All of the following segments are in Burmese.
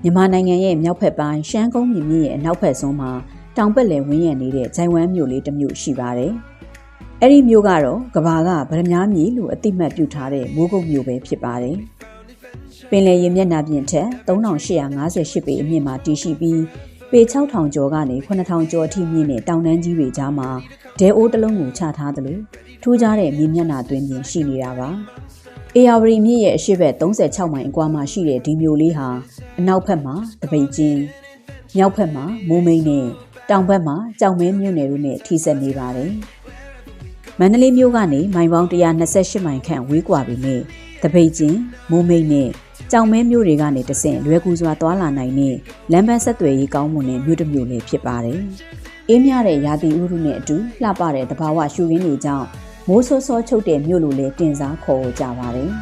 မြန်မာနိုင်ငံရဲ့မြောက်ဖက်ပိုင်းရှမ်းကုန်းမြင့်ရဲ့အနောက်ဖက်ဆုံးမှာတောင်ပတ်လည်ဝန်းရံနေတဲ့ဂျိုင်ဝမ်မြို့လေးတစ်မြို့ရှိပါတယ်။အဲ့ဒီမြို့ကတော့ကဘာကဗရမ ्या မြေလို့အတိမတ်ပြုထားတဲ့မိုးကုတ်မြို့ပဲဖြစ်ပါတယ်။ပင်လယ်ရေမျက်နှာပြင်ထက်3858ပေအမြင့်မှာတည်ရှိပြီးပေ6000ကျော်ကနေ9000ကျော်အထိမြင့်တဲ့တောင်တန်းကြီးတွေကြားမှာဒဲအိုးတစ်လုံးကိုချထားသလိုထူးခြားတဲ့မြေမျက်နှာသွင်းပြင်ရှိနေတာပါ။အေယာဝတီမြစ်ရဲ့အရှေ့ဘက်36မိုင်အကွာမှာရှိတဲ့ဒီမြို့လေးဟာအနောက်ဘက်မှာတပိတ်ချင်းမြောက်ဘက်မှာမိုးမိန်နဲ့တောင်ဘက်မှာကြောင်မဲမြို့နယ်တို့နဲ့ထိစပ်နေပါတယ်။မန္တလေးမြို့ကနေမိုင်ပေါင်း128မိုင်ခန့်ဝေးကွာပေမဲ့တပိတ်ချင်းမိုးမိန်နဲ့ကြောင်မဲမြို့တွေကနေတဆင့်လွယ်ကူစွာသွားလာနိုင်တဲ့လမ်းပန်းဆက်သွယ်ရေးကောင်းမွန်တဲ့မြို့တစ်မြို့လေးဖြစ်ပါတယ်။အေးမြတဲ့ရာသီဥတုနဲ့အတူလှပတဲ့သဘာဝရှုခင်းတွေကြောင့်မိုးဆိုးဆိုးချုပ်တဲ့မြို့လိုလေးတင်စားခေါ်ကြပါတယ်။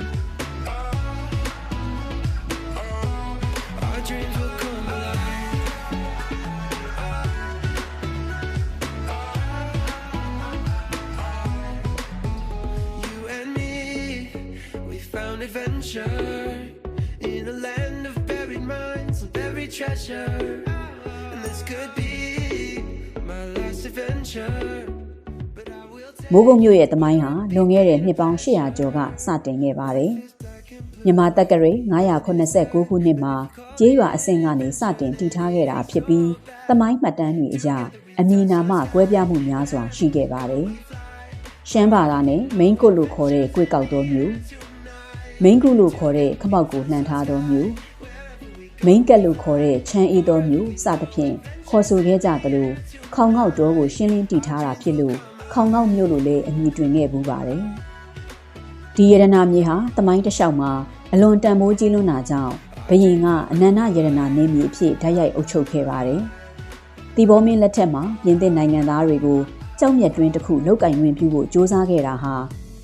Adventure in a land of buried mines and buried treasure, and this could be my last adventure. မိုးကုတ်မြို့ရဲ့သမိုင်းဟာလွန်ခဲ့တဲ့နှစ်ပေါင်း800ကျော်ကစတင်ခဲ့ပါတယ်။မြန်မာတက္ကရာ989ခုနှစ်မှာကျေးရွာအဆင့်ကနေစတင်တည်ထားခဲ့တာဖြစ်ပြီးသမိုင်းမှတ်တမ်းတွေအရအမည်နာမကွဲပြားမှုများစွာရှိခဲ့ပါတယ်။ရှမ်းဘာသာနဲ့မိန်းကုတ်လို့ခေါ်တဲ့ကွေ့ကောက်တော်မျိုးမိန်းကုလို့ခေါ်တဲ့ခမောက်ကိုလှန်ထားသောမျိုးမိန်းကက်လို့ခေါ်တဲ့ချမ်းအေးသောမျိုးစသဖြင့်ခေါ်ဆိုခဲ့ကြသလိုခေါင်ငေါက်တော်ကိုရှင်းလင်းတည်ထားတာဖြစ်လို့ခေါင်ငေါက်မျိုးလို့လည်းအမည်တွင်ခဲ့ပူပါတယ်။ဒီရတနာမြေဟာသမိုင်းတစ်လျှောက်မှာအလွန်တန်ဖိုးကြီးလွန်းတာကြောင့်ဘရင်ကအနန္တရတနာနေမြေအဖြစ်ဓာတ်ရိုက်အုပ်ချုပ်ခဲ့ပါတယ်။တီဘောမင်းလက်ထက်မှာပြင်သစ်နိုင်ငံသားတွေကိုကြောက်မြတ်တွင်းတစ်ခုလောက်ကင်ဝင်ပြုဖို့စ조사ခဲ့တာဟာ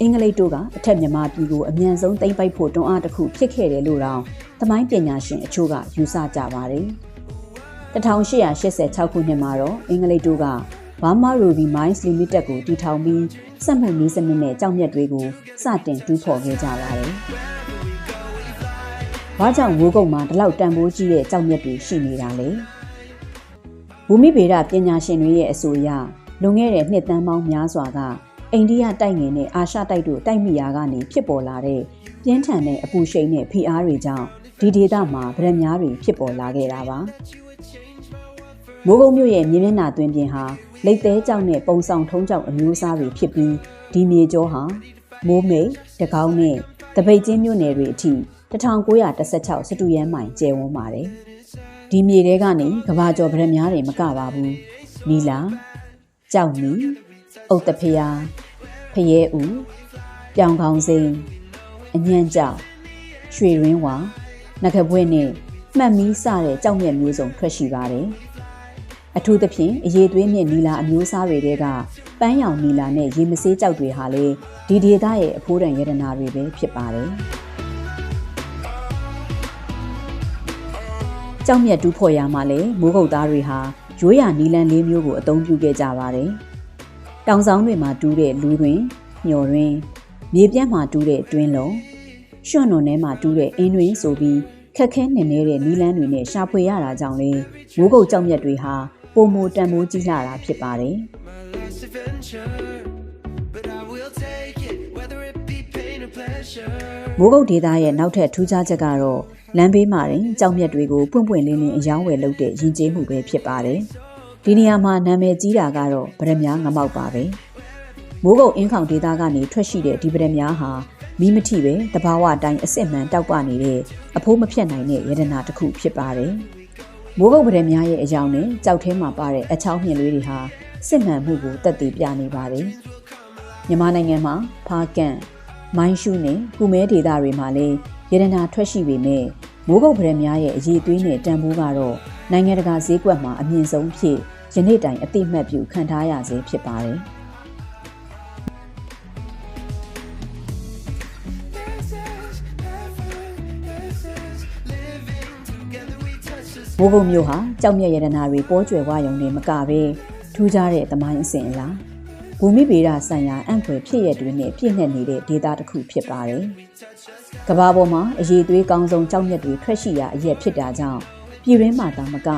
အင်္ဂလိပ်တို့ကအထက်မြန်မာပြည်ကိုအမြန်ဆုံးသိမ်းပိုက်ဖို့တွန်းအားတစ်ခုဖြစ်ခဲ့တယ်လို့တောင်သမိုင်းပညာရှင်အချို့ကယူဆကြပါတယ်။1886ခုနှစ်မှာတော့အင်္ဂလိပ်တို့က Burma Ruby Mines Limited ကိုတည်ထောင်ပြီးစက်မှုနည်းစနစ်နဲ့ကြောက်မြတ်တွေကိုစတင်တူးဖော်ခဲ့ကြပါတယ်။ဘာကြောင့်မိုးကုတ်မှာဒီလောက်တန်ဖိုးကြီးတဲ့ကြောက်မြတ်တွေရှိနေတာလဲ။ဘူမိဗေဒပညာရှင်တွေရဲ့အဆိုအရလွန်ခဲ့တဲ့နှစ်သန်းပေါင်းများစွာကအိန္ဒိယတိုက်ငယ်နဲ့အာရှတိုက်တို့တိုက်မိရာကနေဖြစ်ပေါ်လာတဲ့ပြင်းထန်တဲ့အပူရှိန်နဲ့ဖိအားတွေကြောင့်ဒီဒေသမှာဗရမ ्या တွေဖြစ်ပေါ်လာခဲ့တာပါ။မိုးကုတ်မြို့ရဲ့မြေမျက်နှာသွင်းပြင်ဟာလိပ်သေးကြောက်နဲ့ပုံဆောင်ထုံးကြောက်အမျိုးအစားတွေဖြစ်ပြီးဒီမြေကျောဟာမိုးမိတ်တကောင်းနဲ့တပိတ်ချင်းမြို့နယ်တွေအထိ1916စတုရန်းမိုင်ကျယ်ဝန်းပါတယ်။ဒီမြေထဲကနေကဘာကျော်ဗရမ ्या တွေမကပါဘူး။နီလာကြောက်မီအုတ်တဖျားဖရဲဦးပြောင်ခေါင်းစိမ်းအညံ့ကြောက်ရွှေရင်းဝါနဂပွင့်နဲ့မှတ်မီးစတဲ့ကြောက်မြတ်မျိုးစုံထွက်ရှိပါတယ်အထူးသဖြင့်အရေးသွေးမြင့်နီလာအမျိုးအစားတွေကပန်းရောင်နီလာနဲ့ရေမဆေးကြောက်တွေဟာလေဒီဒေသရဲ့အဖိုးတန်ရတနာတွေပဲဖြစ်ပါတယ်ကြောက်မြတ်တူးဖော်ရမှာလေမိုးကုတ်သားတွေဟာရိုးရာနီလန်လေးမျိုးကိုအသုံးပြုခဲ့ကြပါတယ်တောင်ဆောင်တွေမှာတူးတဲ့လူတွင်ညော်တွင်မြေပြန့်မှာတူးတဲ့တွင်းလုံးရွှွန့်နွန်ထဲမှာတူးတဲ့အင်းတွင်ဆိုပြီးခက်ခဲနေနေတဲ့နီလန်းတွေနဲ့ရှာဖွေရတာကြောင့်လေမိုးကုတ်ကြောက်မြတ်တွေဟာပုံမတန်မိုးကြီးလာတာဖြစ်ပါတယ်မိုးကုတ်ဒေသရဲ့နောက်ထပ်ထူးခြားချက်ကတော့လမ်းဘေးမှာတင်ကြောက်မြတ်တွေကိုပွင့်ပွင့်လင်းလင်းအယောင်းဝယ်လုပ်တဲ့ယဉ်ကျေးမှုပဲဖြစ်ပါတယ်ဒီနေရာမှာနာမည်ကြီးတာကတော့ဗရမ ्या ငမောက်ပါပဲမိုးကုတ်အင်းခေါင်ဒေသကနေထွက်ရှိတဲ့ဒီဗရမ ्या ဟာမိမထိပဲတဘာဝအတိုင်းအစစ်မှန်တောက်ပနေတဲ့အဖိုးမဖြတ်နိုင်တဲ့ရတနာတစ်ခုဖြစ်ပါတယ်မိုးကုတ်ဗရမ ्या ရဲ့အကြောင်းနဲ့ကြောက်ထဲမှာပါတဲ့အချောင်းမြင့်လေးတွေဟာစစ်မှန်မှုကိုသက်သေပြနေပါတယ်မြန်မာနိုင်ငံမှာဖားကန့်မိုင်းရှူးနဲ့ကုမဲဒေသတွေမှာလည်းရတနာထွက်ရှိပေမဲ့မိုးကုတ်ဗရမ ्या ရဲ့အရေးသွေးနဲ့တန်ဖိုးကတော့နိုင်ငံတကာဈေးကွက်မှာအမြင့်ဆုံးဖြစ်ယနေ့တိုင်အသိမှတ်ပြုခံထားရဆဲဖြစ်ပါတယ်။မိုးကုတ်မြို့ဟာကြောက်မြတ်ရတနာတွေပေါ်ကျွယ်ဝရုံနဲ့မကပဲထူးခြားတဲ့သမိုင်းအစဉ်အလာဘူမိဗေဒဆိုင်ရာအံ့ဖွယ်ဖြစ်ရတွေနဲ့ပြည့်နှက်နေတဲ့ဒေသတစ်ခုဖြစ်ပါတယ်။ကမ္ဘာပေါ်မှာအရေးသွေးကောင်းဆုံးကြောက်မြတ်တွေထွက်ရှိရာအရက်ဖြစ်တာကြောင့် ပြည်တွင်းမှာတောင်မက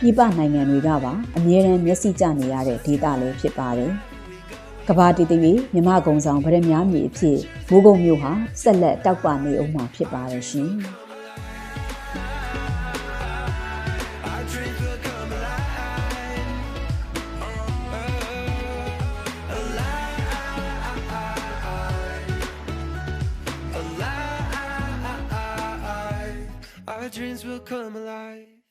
ပြည်ပနိုင်ငံတွေကပါအမြဲတမ်းမျက်စိကျနေရတဲ့ဒေသလည်းဖြစ်ပါတယ်။ကဘာတီတီမြမကုံဆောင်ဗရမ ्या မြေအဖြစ်မိုးကုတ်မြို့ဟာဆက်လက်တောက်ပနေအောင်မှာဖြစ်ပါတယ်ရှင်။ Our dreams will come alive.